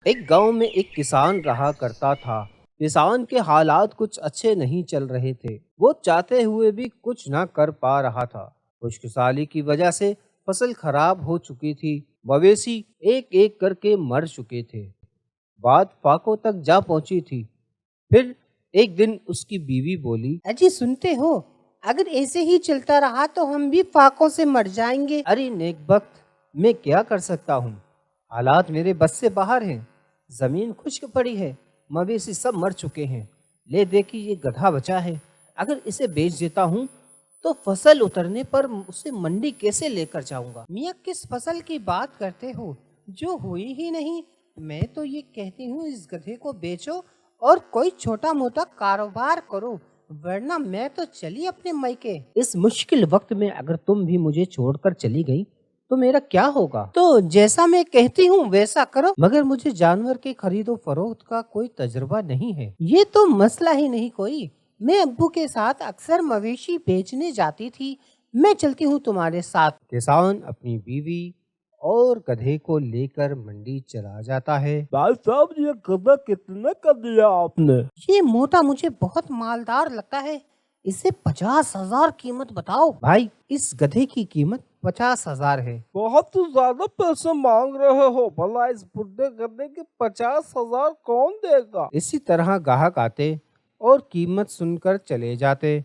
एक गांव में एक किसान रहा करता था। किसान के हालात कुछ अच्छे नहीं चल रहे थे। वो चाहते हुए भी कुछ ना कर पा रहा था। खुशकिस्मती की वजह से फसल खराब हो चुकी थी। मवेशी एक एक करके मर चुके थे। बात फाकों तक जा पहुंची थी। फिर एक दिन उसकी बीवी बोली, अजी सुनते हो, अगर ऐसे ही चलता रहा तो हम भी फाकों से मर जाएंगे। अरे नेकबख्त, मैं क्या कर सकता हूँ। हालात मेरे बस से बाहर हैं। जमीन खुश्क पड़ी है, मवेशी सब मर चुके हैं। ले देखी ये गधा बचा है। अगर इसे बेच देता हूँ तो फसल उतरने पर उसे मंडी कैसे लेकर जाऊंगा। मियाँ किस फसल की बात करते हो जो हुई ही नहीं। मैं तो ये कहती हूँ इस गधे को बेचो और कोई छोटा मोटा कारोबार करो, वरना मैं तो चली अपने मायके। इस मुश्किल वक्त में अगर तुम भी मुझे छोड़कर चली गई तो मेरा क्या होगा। तो जैसा मैं कहती हूँ वैसा करो। मगर मुझे जानवर के खरीदो फरोख्त का कोई तजुर्बा नहीं है। ये तो मसला ही नहीं कोई। मैं अब्बू के साथ अक्सर मवेशी बेचने जाती थी। मैं चलती हूँ तुम्हारे साथ। किसान अपनी बीवी और गधे को लेकर मंडी चला जाता है। भाई साहब, ये गधा कितने का दिया आपने? ये मोटा मुझे बहुत मालदार लगता है, इसे 50,000 कीमत बताओ। भाई, इस गधे की कीमत 50,000 है। बहुत ज्यादा पैसे मांग रहे हो। भला इस बुढ़े गधे के 50,000 कौन देगा? इसी तरह ग्राहक आते और कीमत सुनकर चले जाते।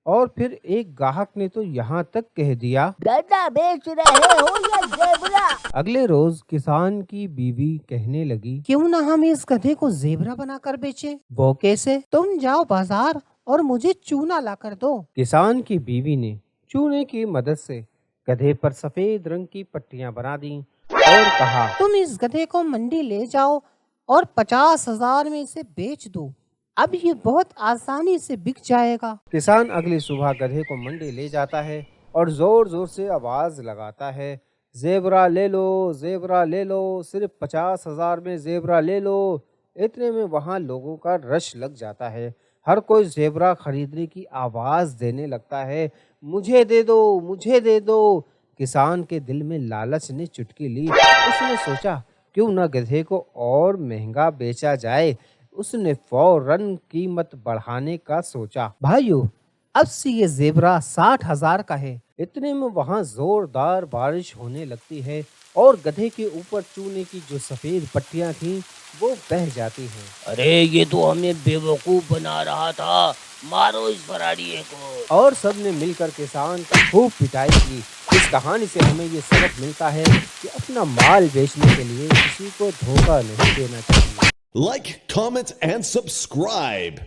और फिर एक ग्राहक ने तो यहाँ तक कह दिया, गधा बेच रहे हो या जेबरा? अगले रोज किसान की बीवी कहने लगी, क्यों ना हम इस गधे को जेबरा बनाकर बेचें? वो कैसे। तुम जाओ बाजार और मुझे चूना लाकर दो। किसान की बीवी ने चूने की मदद से गधे पर सफेद रंग की पट्टियां बना दी और कहा, तुम इस गधे को मंडी ले जाओ और 50,000 में इसे बेच दो। अब ये बहुत आसानी से बिक जाएगा। किसान अगली सुबह गधे को मंडी ले जाता है और जोर जोर से आवाज लगाता है, जेबरा ले लो, जेबरा ले लो, सिर्फ 50,000 में जेबरा ले लो। इतने में वहां लोगों का रश लग जाता है। हर कोई जेबरा खरीदने की आवाज देने लगता है, मुझे दे दो, मुझे दे दो। किसान के दिल में लालच ने चुटकी ली। उसने सोचा, क्यों न गधे को और महंगा बेचा जाए। उसने फौरन कीमत बढ़ाने का सोचा। भाइयों, अब से ये जेबरा 60,000 का है। इतने में वहां जोरदार बारिश होने लगती है और गधे के ऊपर चूने की जो सफेद पट्टियां थीं वो बह जाती हैं। अरे ये तो हमें बेवकूफ बना रहा था, मारो इस फराड़िए को। और सबने मिलकर किसान की खूब पिटाई की। इस कहानी से हमें ये सबक मिलता है कि अपना माल बेचने के लिए किसी को धोखा नहीं देना चाहिए। Like, comment, and subscribe.